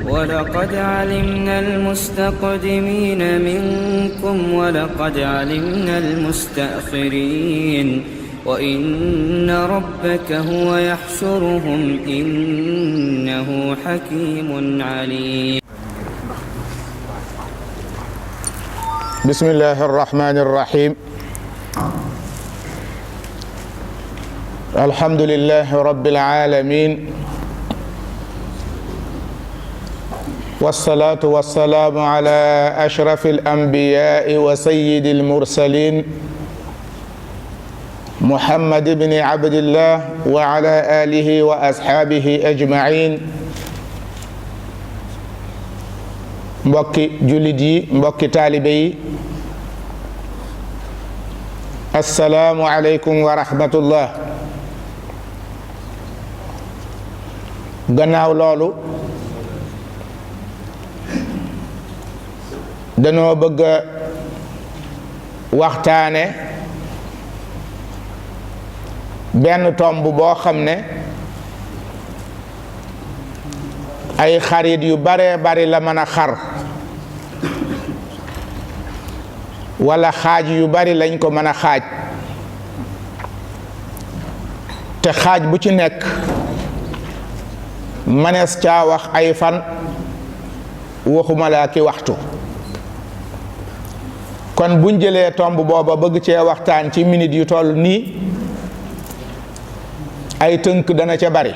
ولقد علمنا المستقدمين منكم ولقد علمنا المستأخرين وإن ربك هو يحشرهم إنه حكيم عليم. بسم الله الرحمن الرحيم. الحمد لله رب العالمين، والصلاة والسلام على أشرف الأنبياء وسيد المرسلين محمد بن عبد الله وعلى آله وأصحابه أجمعين. mbokki jullit yi, mbokki taalibe yi, assalaamu aleykum wa rahmatullah. gannaaw loolu danoo bëgg a waxtaane benn tomb boo xam ne ay xarit yu bare bari la mën a xar wala xaaj yu bari lañ ko mën a xaaj, te xaaj bu ci nekk mënees caa wax ay fan, waxuma laa ki waxtu. kon buñ jëlee tomb booba bëgg cee waxtaan ci minute yu toll nii, ay tënk dana ca bari,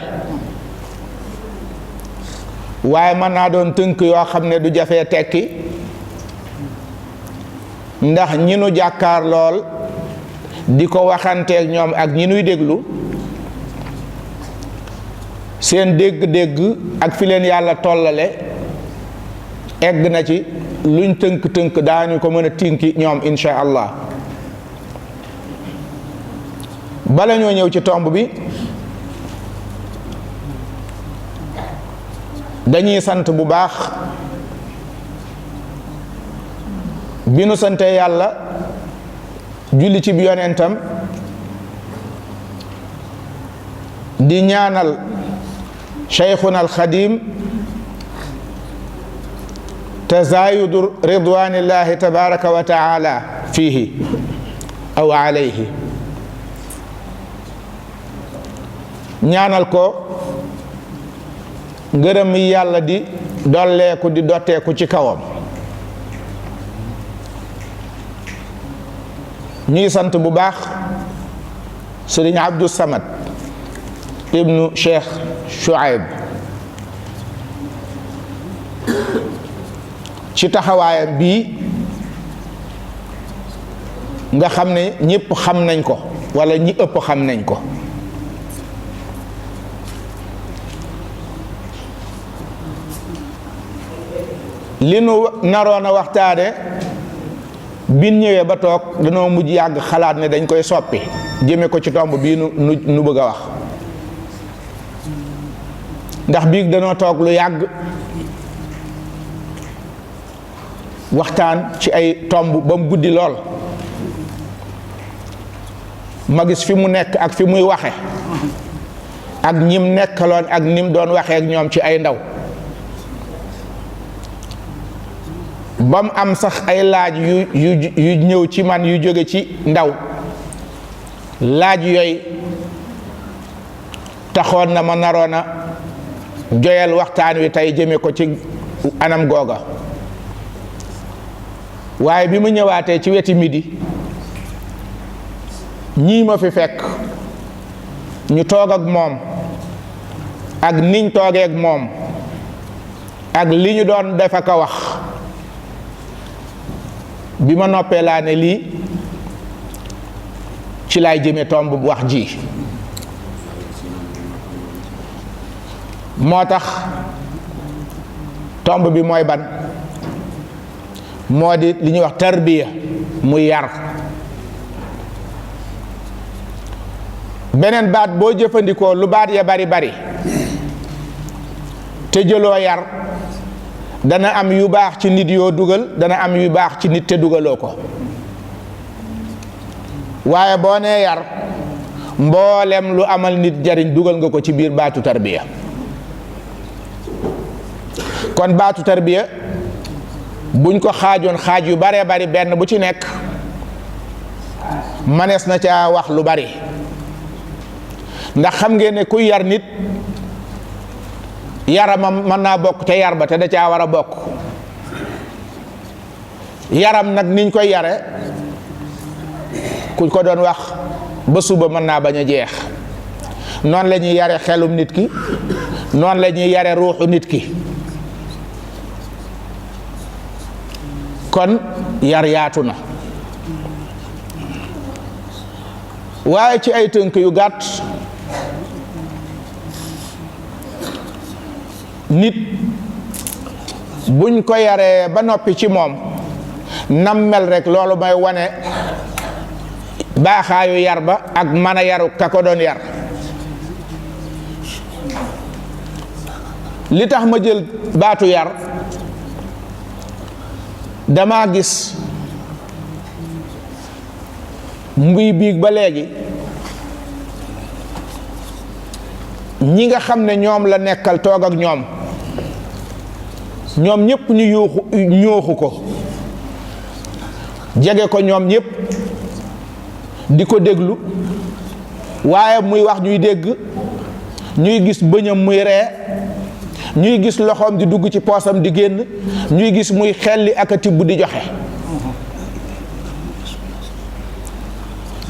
waaye mën naa doon tënk yoo xam ne du jafee tekki, ndax ñi nu jàkkaar lool di ko waxanteeg ñoom ak ñi nuy déglu, seen dégg-dégg ak fi leen yàlla tollale egg na ci luñ tënk-tënk daañu ko mën a tinki ñoom insha allah. bala ñoo ñëw ci tomb bi, dañuy sant bu baax bi nu sante yàlla julli ci bi yonentam, di ñaanal cheikhuna alxadim tazayudu ridwanillahi tabaraka wa taala fihi aw alayhi, ñaanal ko ngërëm yi yàlla di dolleeku di dotteeku ci kawam. ñuy sant bu baax sëriñ Abdou Samad ibnu Cheikh Chouaib ci taxawaayam bii nga xam ne ñépp xam nañ ko walla ñi ëpp xam nañ ko. li nu naroon a waxtaane bin ñëwee ba toog danoo mujj yàgg xalaat ne dañ koy soppi jëme ko ci tomb bii nu bëgg a wax, ndax biig danoo toog lu yàgg waxtaan ci ay tomb ba mu guddi lool, ma gis fi mu nekk ak fi muy waxe ak ñim nekkaloon ak nim doon waxee ak ñoom ci ay ndaw, ba mu am sax ay laaj yu ñëw ci man yu jóge ci ndaw. laaj yooyu taxoon na ma naroon a joyal waxtaan wi tey jëme ko ci anam googa, waaye bi mu ñëwaatee ci weti midi ñii ma fi fekk ñu toog ak moom ak niñ toogee ak moom ak li ñu doon def ak a wax, bi ma noppee laa ne lii ci laay jëme tomb bu wax ji. moo tax tomb bi mooy ban, moo di li ñuy wax tarbiya, muy yar. beneen baat boo jëfandikoo lu baat ya bari bari te jëloo yar, dana am yu baax ci nit yoo dugal, dana am yu baax ci nit te dugaloo ko. waaye boo nee yar, mboolem lu amal nit jariñ dugal nga ko ci biir baatu tarbiya. kon baatu tarbiya buñ ko xaajoon xaaj yu baree bari benn bu ci nekk manees na caa wax lu bari ndax xam ngeen ne kuy yar nit yaramam mën naa bokk ca yar ba te da caa war a bokk yaram nag niñ koy yare kuñ ko doon wax ba suba mën naa bañ a jeex noonu la ñuy yare xelum nit ki noonu la ñuy yare ruuxu nit ki kon yar yaatu na waaye ci ay tënk yu gàtt nit buñ ko yaree ba noppi ci moom nam mel rek loolu may wane baaxaayu yar ba ak mën a yaru ka ko doon yar li tax ma jël baatu yar dama gis muy biig ba léegi ñi nga xam ne ñoom la nekkal toog ak ñoom ñépp ñu ñooxu ko jege ko ñoom ñépp di ko déglu waaye muy wax ñuy dégg ñuy gis bëñam muy ree ñuy gis loxoom di dugg ci poosam di génn ñuy gis muy xelli ak a tibb di joxe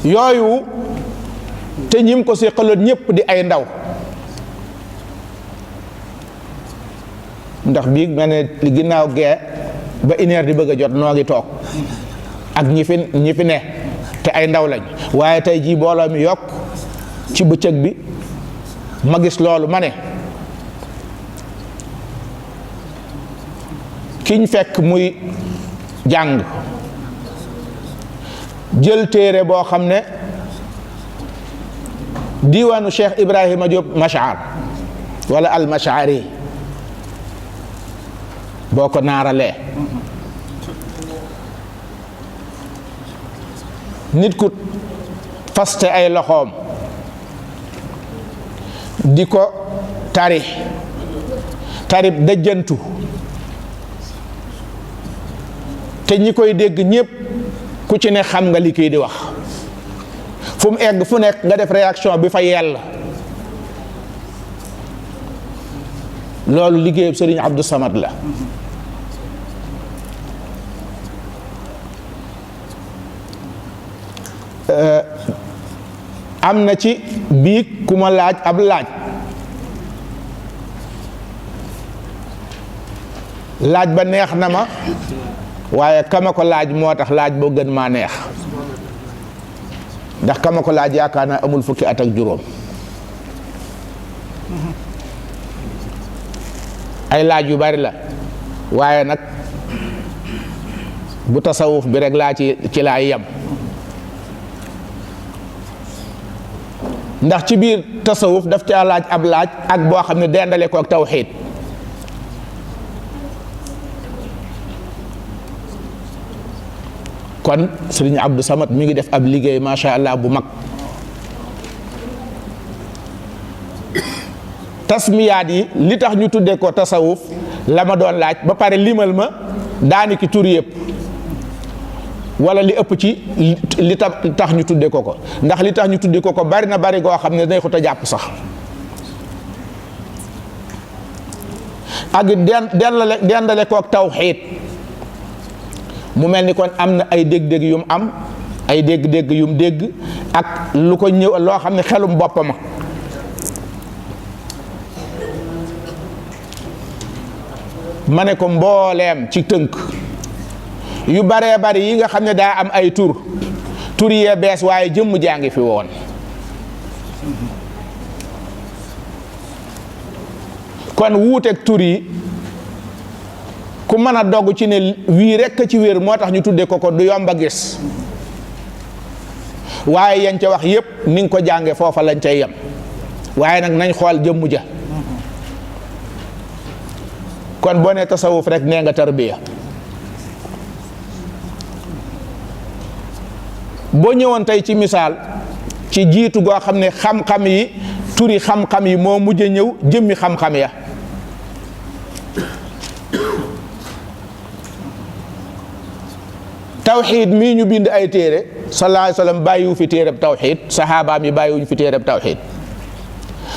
yooyu te ñim ko séqaloon ñépp di ay ndaw ndax bii nga ne li ginnaaw gee ba une heure di bëgg a jot noo ngi toog ak ñi fi ne te ay ndaw lañ waaye tey jii booloo mi yokk ci bëccëg bi ma gis loolu ma ne kiñ fekk muy jàng jël téere boo xam ne diiwaanu Cheikh Ibrahima Diop Machar wala al Machari boo ko naaralee nit ku faste ay loxoom di ko tarib dëjjantu te ñi koy dégg ñépp ku ci ne xam nga li kii di wax fu mu egg fu nekk nga def réaction bi fa yell loolu liggéeyub Sëriñ Abdou Samad la am na ci biig ku ma laaj ab laaj ba neex na ma waaye kama ko laaj moo tax laaj boo gën maa neex ndax kama ko laaj yaakaar naa amul fukki at ak juróom ay laaj yu bari la waaye nag bu tasawuf bi rek laa ci laa yem ndax ci biir tasawuf daf caa laaj ab laaj ak boo xam ne dendale ko ak tawxiid kon Sëriñ Abdou Samad mi ngi def ab liggéey macha allah bu mag tasmiyaat yi li tax ñu tuddee ko tasawuf la ma doon laaj ba pare limal ma daaniki tur yëpp wala li ëpp ci li tax ñu tuddee ko ndax li tax ñu tuddee ko bari na bari goo xam ne day xut a jàpp sax ak dendale ko ak tawxiid mu mel ni kon am na ay dégg-dégg yum am ay dégg-dégg yum dégg ak lu ko ñëw loo xam ne xelum boppama ma ne ko mbooleem ci tënk yu baree bari yi nga xam ne daa am ay tur yee bees waaye jëmm jaa ngi fi woon kon wuuteeg tur yi ku mën a dogg ci ne wii rekk ci wér moo tax ñu tudde ko du yomb a gis waaye yañ ca wax yépp ni nga ko jànge foofa lañ cay yem waaye nag nañ xool jëmm ja kon boo ne tasawuf rek nee nga tarbiya boo ñëwoon tey ci misaal ci jiitu goo xam ne xam-xam yi turi xam-xam yi moo mujj ñëw jëmmi xam-xam ya tawxiid mii ñu bind ay téere sallallahu alayhi wa sallam bàyyiwu fi téereb tawxiid saxaabaam yi bàyyiwuñu fi téereb tawxiid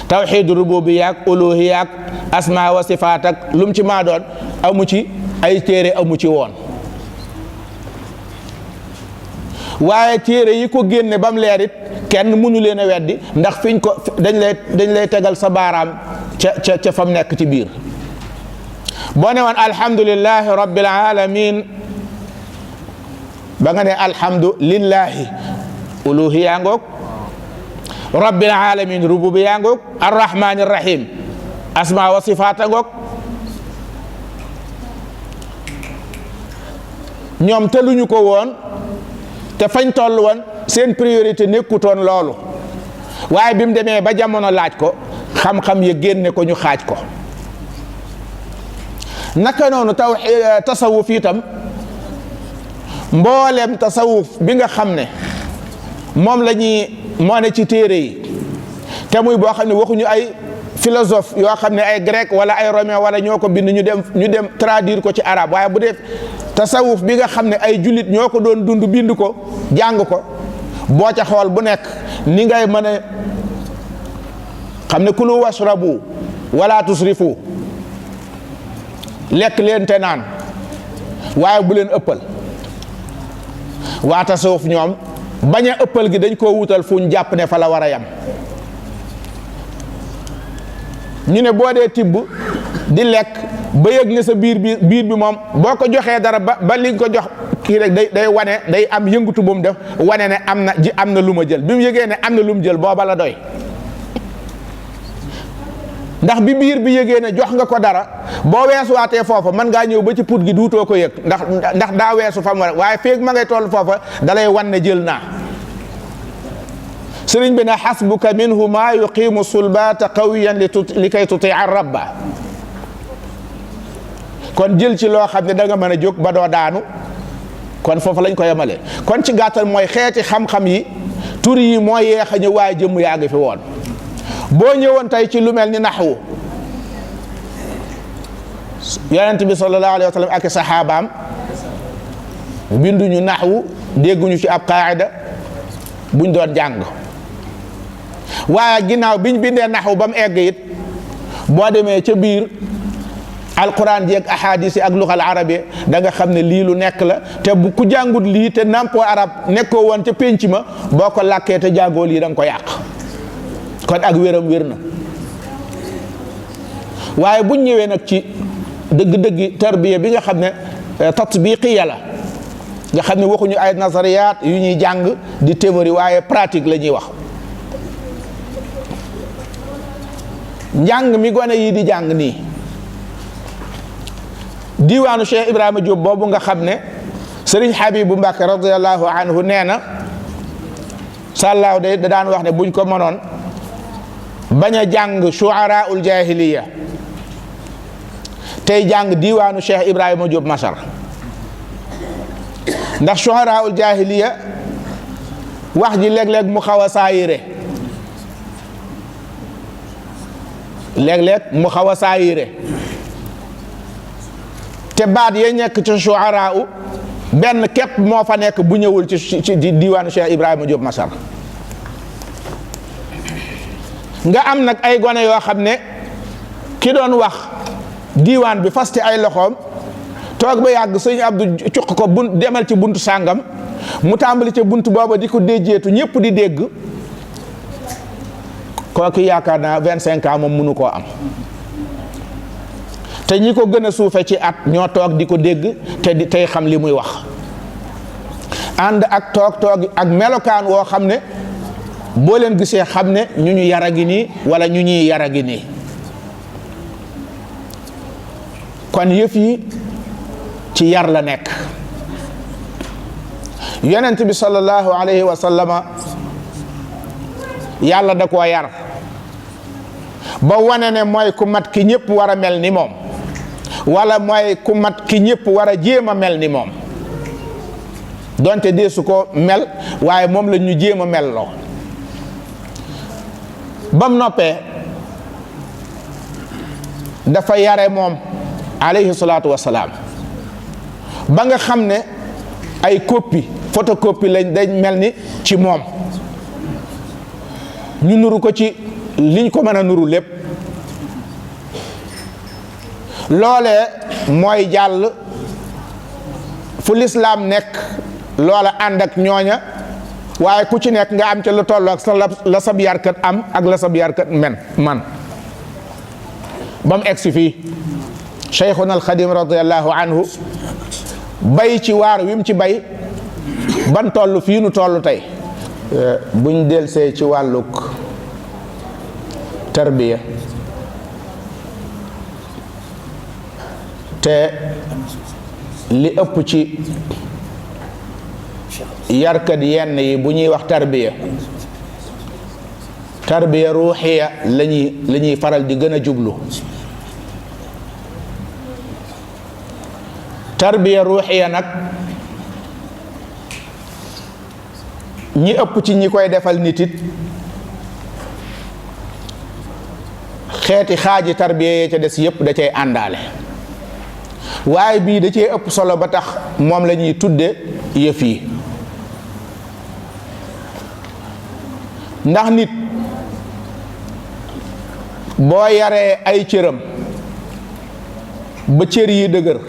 tawxiid rububiyya ak uluhiyya ak asmaa wa sifaat ak lu mu ci maa doon amu ci ay téere amu ci woon waaye téere yi ko génne ba mu leer it kenn mënu leen a weddi ndax fiñ ko dañ lay tegal sa baaraam ca fam nekk ci biir boo ne woon alhamdulillahi rabbil alamin ba nga ne alhamdulillahi uluhiyya ngoog rabbil alamin rububiyya ngoog arrahmani rahim asma wa sifaata ngoog ñoom te luñu ko woon te fañ toll woon seen priorité nekkutoon loolu waaye bi mu demee ba jamono laaj ko xam-xam ya génne ko ñu xaaj ko naka noonu tasawuf itam mboolem tasawuf bi nga xam ne moom la ñuy moo ne ci téere yi te muy boo xam ne waxuñu ay philosophe yoo xam ne ay grec wala ay romain wala ñoo ko bind ñu dem traduire ko ci arabe waaye bu dee tasawuf bi nga xam ne ay jullit ñoo ko doon dund bind ko jàng ko boo ca xool bu nekk ni ngay mën a xam ne kulu washrabu wala tusrifu lekk leen te naan waaye bu leen ëppal waa tasawuf ñoom bañ a ëppal gi dañ koo wutal fu ñu jàpp ne fa la war a yam ñu ne boo dee tibb di lekk ba yëg ne sa biir bi moom boo ko joxee dara ba li nga ko jox kii rek day wane day am yëngutu bu mu def wane ne am na lu ma jël bi mu yëgee ne am na lu mu jël booba la doy ndax bi biir bi yëgee ne jox nga ko dara boo weesuwaatee foofa mën ngaa ñëw ba ci put gi duutoo ko yëg ndax daa weesu fa mu war waaye feeg ma ngay toll foofa dalay wan ne jël naa sëriñ bi ne xasbuka minhu ma yuqimu sulbata qawiyan li kay tutia rabba kon jël ci loo xam ne da nga mën a jóg ba doo daanu kon foofu lañ ko yemale kon ci gàttal mooy xeeti xam-xam yi tur yi mooy yeex a ñëw waaye jëmm yaa ngi fi woon boo ñëwoon tey ci lu mel ni naxwu yonent bi sallallahu alayhi wa sallam ak saxaabaam binduñu naxwu dégguñu ci ab qaayida buñ doon jàng waaye ginnaaw biñ bindee naxwu ba mu egg it boo demee ca biir alquran ji ak ahadis yi ak luxal arabi da nga xam ne lii lu nekk la te bu ku jàngut lii te nampoo arab nekkoo woon ca pénc ma boo ko làkkee te jàngoo lii da nga ko yàq kon ak wéram wér na waaye buñ ñëwee nag ci dëgg-dëggi tarbiya bi nga xam ne tatbiqiya la nga xam ne waxuñu ay nazariyaat yu ñuy jàng di théorie waaye pratique la ñuy wax njàng mi gone yi di jàng nii diiwaanu Cheikh Ibrahima Diop boobu nga xam ne Sëriñ Habibu Mbàkke radiyallahu anhu nee na sàllaaw de da daan wax ne buñ ko mënoon bañ a jàng shuaraul jahiliya tey jàng diiwaanu Cheikh Ibrahima Diop Masar ndax shuaraul jahiliya wax ji léeg-léeg mu xaw a saayire léeg-léeg mu xaw a saayire te baat yee nekk ci shuara u benn képp moo fa nekk bu ñëwul ci diiwaanu Cheikh Ibrahima Diop Masar nga am nag ay gone yoo xam ne ki doon wax diiwaan bi faste ay loxoom toog ba yàgg sëñ Abdou cuq ko demal ci buntu sàngam mu tàmbali ca buntu booba di ko déjjeetu ñëpp di dégg kooku yaakaar naa 25 ans moom mënu koo am te ñi ko gën a suufe ci at ñoo toog di ko dégg tey xam li muy wax ànd ak toog ak melokaan woo xam ne boo leen gisee xam ne ñu yara gi nii wala ñu ñuy yara gi nii kon yëf yi ci yar la nekk yonent bi sallallahu alayhi wa sallama yàlla da koo yar ba wane ne mooy ku mat ki ñëpp war a mel ni moom wala mooy ku mat ki ñëpp war a jéem a mel ni moom donte deesu ko mel waaye moom la ñu jéem a mel loo bam noppee dafa yare moom alayhi salaatu wasalaam ba nga xam ne ay copie photocopie lañ dañ mel ni ci moom ñu nuru ko ci liñ ko mën a nuru lépp loolee mooy jàll fu lislaam nekk loola ànd ak ñooña waaye ku ci nekk nga am ca lu toll ak la sab yarkat am ak la sab yarkat man ba mu egsi fii cheikhuna alxadim radiallahu anhu bay ci waar wi mu ci bay ban toll fii nu toll tey buñ delsee ci wàlluk tarbiya te li ëpp ci yarkat yenn yi bu ñuy wax tarbiya ruuxiya la ñuy faral di gën a jublu tarbiya ruuxiya nag ñi ëpp ci ñi koy defal nit it xeeti xaaji tarbiya yee ca des yépp da cay àndaale waaye bii da cee ëpp solo ba tax moom la ñuy tudde yëf yi ndax nit boo yaree ay cëram ba cër yi dëgër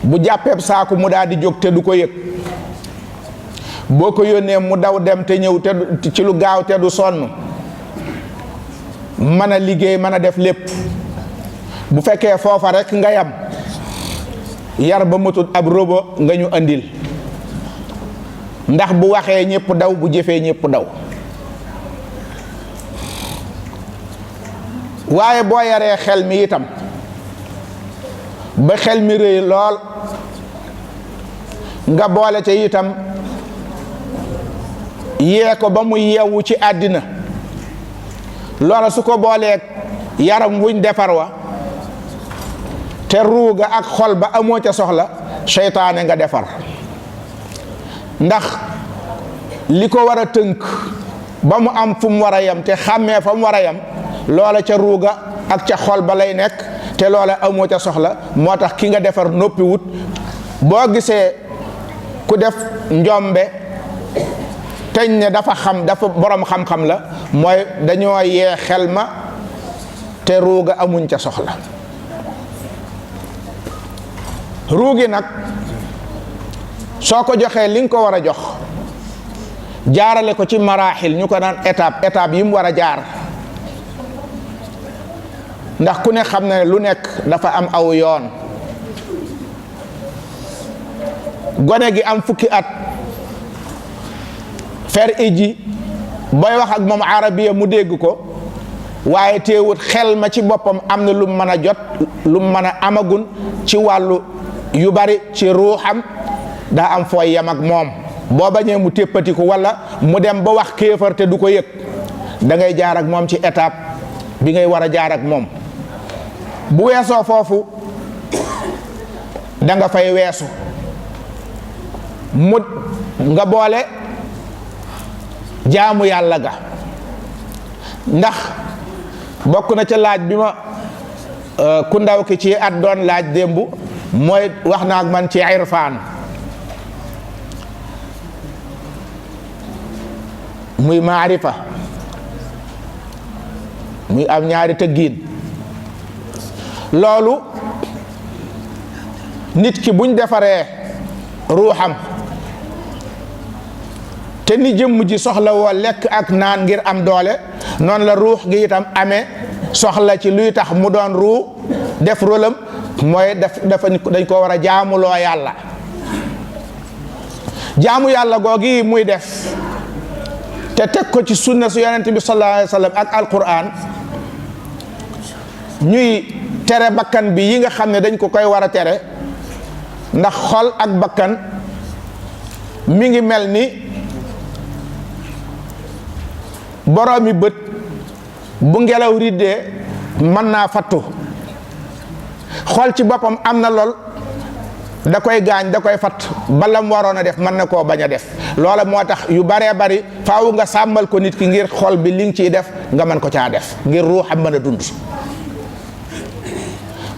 bu jàppeeb saaku mu daal di jóg te du ko yëg boo ko yónnee mu daw dem te ñëw te ci lu gaaw te du sonn mën a liggéey mën a def lépp bu fekkee foofa rekk nga yam yar ba matut ab robo nga ñu andil ndax bu waxee ñépp daw bu jëfee ñépp daw waaye boo yaree xel mi itam ba xel mi rëy lool nga boole ca itam yee ko ba mu yeewu ci àddina loola su ko booleeg yaram wuñ defar wa te ruuga ak xol ba amoo ca soxla seytaane nga defar ndax li ko war a tënk ba mu am fu mu war a yem te xàmmee fa mu war a yem loola ca ruuga ak ca xol ba lay nekk te loola amoo ca soxla moo tax ki nga defar noppi wut boo gisee ku def njombe teñ ne dafa xam dafa borom xam-xam la mooy dañoo yee xel ma te ruuga amuñ ca soxla ruugi nag soo ko joxee li nga ko war a jox jaarale ko ci maraaxil ñu ko naan étape yi mu war a jaar ndax ku ne xam ne lu nekk dafa am aw yoon gone gi am fukki at fer iji booy wax ak moom arabiya mu dégg ko waaye teewut xel ma ci boppam am na lu mu mën a jot lu mu mën a amagun ci wàllu yu bari ci ruuxam daa am fooy yam ak moom boo bañee mu téppatiku walla mu dem ba wax kéefar te du ko yëg da ngay jaar ak moom ci étape bi ngay war a jaar ak moom bu weesoo foofu da nga fay weesu mu nga boole jaamu yàlla ga ndax bokk na ca laaj bi ma ku ndaw ki ci at doon laaj démb mooy wax na ak man ci irfaan muy maarifa muy am ñaari tëggiin loolu nit ki buñ defaree ruuxam te ni jëmm ji soxla woo lekk ak naan ngir am doole noonu la ruux gi itam amee soxla ci luy tax mu doon ruu def rôlam mooy dañ ko war a jaamuloo yàlla jaamu yàlla googi muy def te teg ko ci sunna su yonent bi sallallahu alayhi wa sallam ak alquran ñuy tere bakkan bi yi nga xam ne dañ ko koy war a tere ndax xol ak bakkan mi ngi mel ni boroomi bët bu ngelaw riddee mën naa fattu xol ci boppam am na lool da koy gaañ da koy fatt bala mu waroon a def mën na koo bañ a def loola moo tax yu baree bari faaw nga sàmmal ko nit ki ngir xol bi li nga ciy def nga mën ko caa def ngir ruuxam mën a dund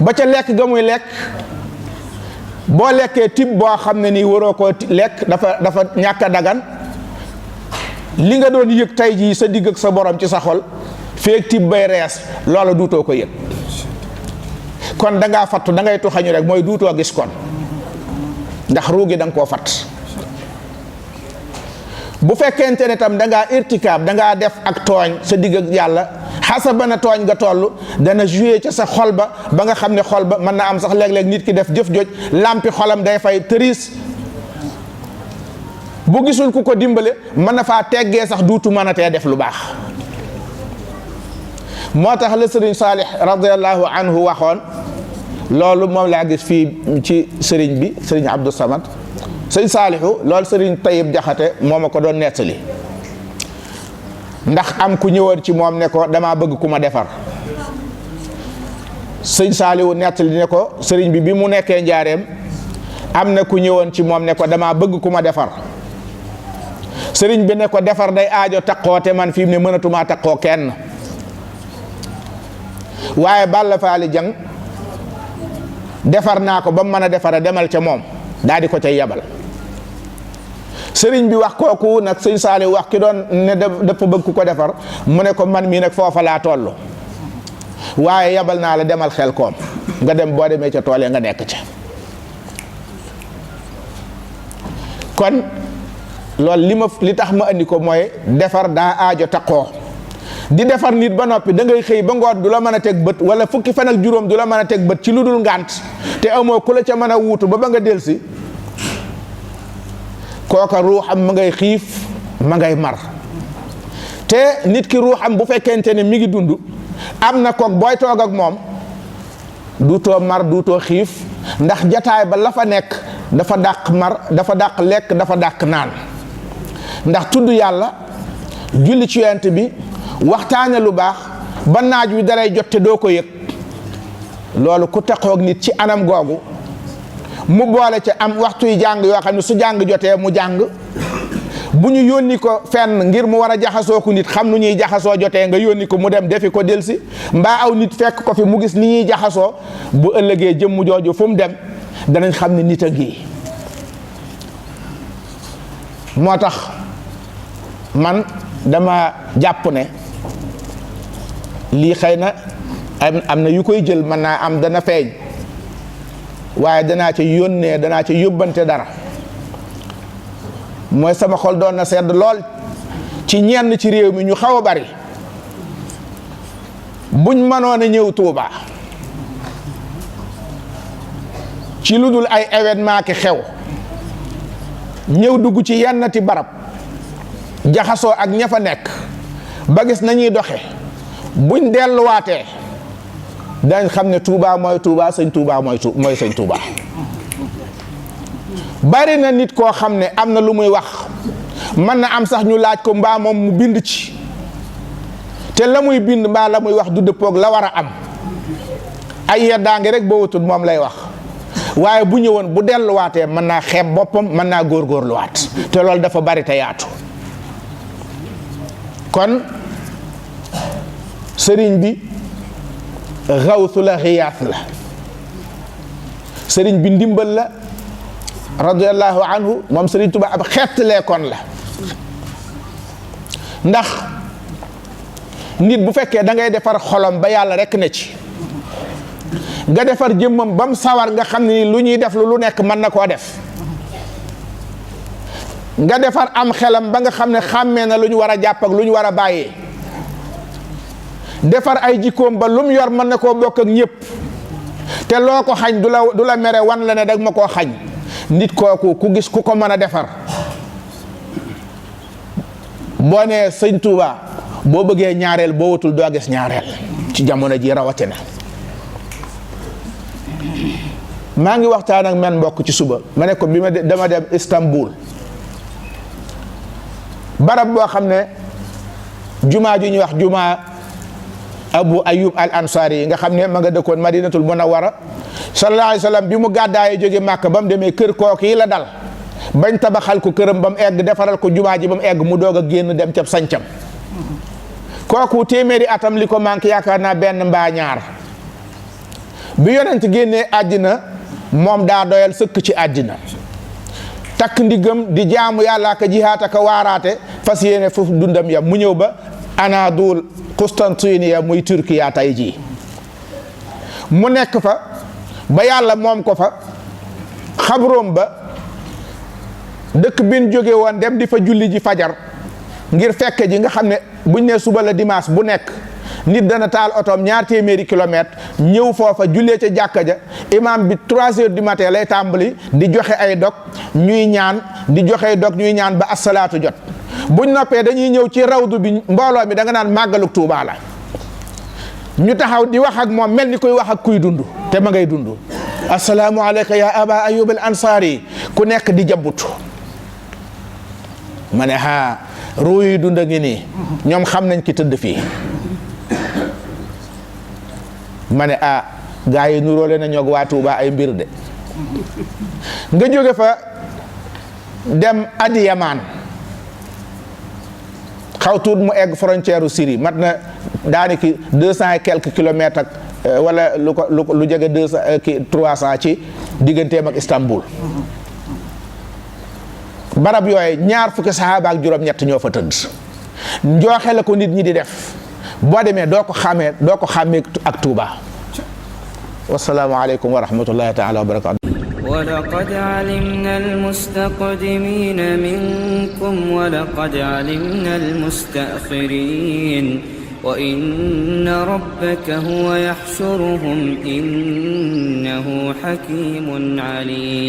ba ca lekk ga muy lekk boo lekkee tib boo xam ne nii waroo koo lekk dafa ñàkk a dagan li nga doon yëg tey jii sa digg ak sa borom ci sa xol feek tib bay rees loola duutoo ko yëg kon da ngaa fattu da ngay tuxañu rek mooy duutoo gis kon ndax ruugi da nga koo fatt bu fekkente ne tam da ngaa irtikaab da ngaa def ak tooñ sa digg ak yàlla xasaba na tooñ nga toll dana joué ca sa xol ba nga xam ne xol ba mën na am sax léeg-léeg nit ki def jëf joj lampi xolam day fay tëriis bu gisul ku ko dimbale mën na faa teggee sax duutu mën a tee def lu baax moo tax la sëriñ Saalix radiallahu anhu waxoon loolu moom laa gis fii ci sëriñ bi sëriñ Abdou Samad sëriñ Saalixu loolu sëriñ Tayib Jaxate moo ma ko doon nettali ndax am ku ñëwoon ci moom ne ko damaa bëgg ku ma defar sëriñ Saalixu nettali ne ko sëriñ bi mu nekkee njaareem am na ku ñëwoon ci moom ne ko damaa bëgg ku ma defar sëriñ bi ne ko defar day aajo taqoo te man fi mu ne mënatumaa taqoo kenn waaye Balla Faali Jang defar naa ko ba mu mën a defara demal ca moom daal di ko cay yabal sëriñ bi wax kooku nag sëñ Saali wax ki doon ne dafa bëgg ku ko defar mu ne ko man mii nag foofa laa toll waaye yabal naa la demal xel koom nga dem boo demee ca tool nga nekk ca kon loolu li tax ma andi ko mooy defar daa aajo taqoo di defar nit ba noppi da ngay xëy ba ngoon du la mën a teg bët wala fukki fan ak juróom du la mën a teg bët ci lu dul ngànt te amoo ku la ca mën a wuutu ba nga delsi kooka ruuxam ma ngay xiif ma ngay mar te nit ki ruuxam bu fekkente ne mi ngi dund am na kook booy toog ak moom duutoo mar duutoo xiif ndax jataay ba la fa nekk dafa dàq mar dafa dàq lekk dafa dàq naan ndax tudd yàlla julli ci yonent bi waxtaane lu baax ba naaj wi dalay jot te doo ko yëg loolu ku taxoog nit ci anam googu mu boole ca am waxtuy jàng yoo xam ne su jàng jotee mu jàng bu ñu yónni ko fenn ngir mu war a jaxasoo ku nit xam nu ñuy jaxasoo jotee nga yónni ko mu dem defi ko delsi mbaa aw nit fekk ko fi mu gis ni ñuy jaxasoo bu ëllëgee jëmm jooju fu mu dem danañ xam ne nit a ngi moo tax man dama jàpp ne lii xëy na am na yu koy jël mën naa am dana feeñ waaye danaa ca yónnee danaa ca yóbbante dara mooy sama xol doon na sedd lool ci ñenn ci réew mi ñu xaw a bari buñ mënoon a ñëw Tuuba ci lu dul ay événement ki xew ñëw dugg ci yennati barab jaxasoo ak ña fa nekk ba gis nañuy doxe buñ delluwaatee dañ xam ne Touba mooy Touba sëñ Touba mooy sëñ Touba bari na nit koo xam ne am na lu muy wax mën na am sax ñu laaj ko mbaa moom mu bind ci te la muy bind mbaa la muy wax du dëppoog la war a am ay yeddaange rek boo wutul moom lay wax waaye bu ñëwoon bu delluwaatee mën naa xeeb boppam mën naa góorgóorluwaat te loolu dafa bari te yaatu kon sëriñ bi xawsu la xiyaas la sëriñ bi ndimbal la radiyallahu anhu moom sëriñ Tuba ab xeetlee kon la ndax nit bu fekkee da ngay defar xolom ba yàlla rekk ne ci nga defar jëmmam ba mu sawar nga xam ni lu ñuy def lu nekk mën na koo def nga defar am xelam ba nga xam ne xàmmee na lu ñu war a jàpp ak lu ñu war a bàyyee defar ay jikkoom ba lu mu yor mën na koo bokk ak ñëpp te loo ko xañ du la mere wan la ne dag ma koo xañ nit kooku ku gis ku ko mën a defar boo nee sëñ Touba boo bëggee ñaareel boo wutul doo gis ñaareel ci jamono ji rawatina. maa ngi waxtaan ak men mbokk ci suba ma ne ko bi dama dem Istanbul barab boo xam ne jumaa ju ñuy wax jumaa Abu Ayyub al Ansari yi nga xam ne ma nga dëkkoon Madinatul Munawwara sallallahu alayhi wa sallam bi mu gàddaayee jóge Màkka ba mu demee kër kooku yi la dal bañ tabaxal ko këram ba mu egg defaral ko jumaa ji ba mu egg mu doog a génn dem ca sañcam kooku téeméeri atam li ko manqué yaakaar naa benn mbaa ñaar bi yonent génnee àddina moom daa doyal sëkk ci àddina takk ndiggam di jaamu yàlla ka jihaata ka waaraate fas yéene foofu dundam ya mu ñëw ba Anadul Constantinople muy Turkiya tey jii mu nekk fa ba yàlla moom ko fa xabroom ba dëkk bin jóge woon dem di fa julli ji fajar ngir fekke ji nga xam ne buñ ne suba la dimanche bu nekk nit dana taal otoom 2 téeméeri kilomètre ñëw foofa jullee ca jàkka ja imam bi 3 heures du matin lay tàmbali di joxe ay dog ñuy ñaan di joxe ay dog ñuy ñaan ba asalaatu jot buñ noppee dañuy ñëw ci rawdu bi mbooloo mi da nga naan màggaluk Tuubaa la ñu taxaw di wax ak moom mel ni koy wax ak kuy dund te ma ngay dund assalaamu alayka ya aba ayub al ansari ku nekk di jabbutu ma ne ruu yi dund a ngi nii ñoom xam nañ ki tëdd fii ma ne gaa yi nuróole na ñoog waa Tuuba ay mbir de nga jóge fa dem Adiyamaan xaw tuut mu egg frontière u Syrie mat na daaniki 200 et quelques kilomètres ak wala lu jege 300 ci digganteem ak Istanbul barab yooyu 20 sahaaba ak juróom-ñett ñoo fa tëdd njooxe la ko nit ñi di def boo demee doo ko xàmmee ak Tuuba wassalaamu aleykum wa rahmatullahi taala wa barakatu ولقد علمنا المستقدمين منكم ولقد علمنا المستأخرين وإن ربك هو يحشرهم إنه حكيم عليم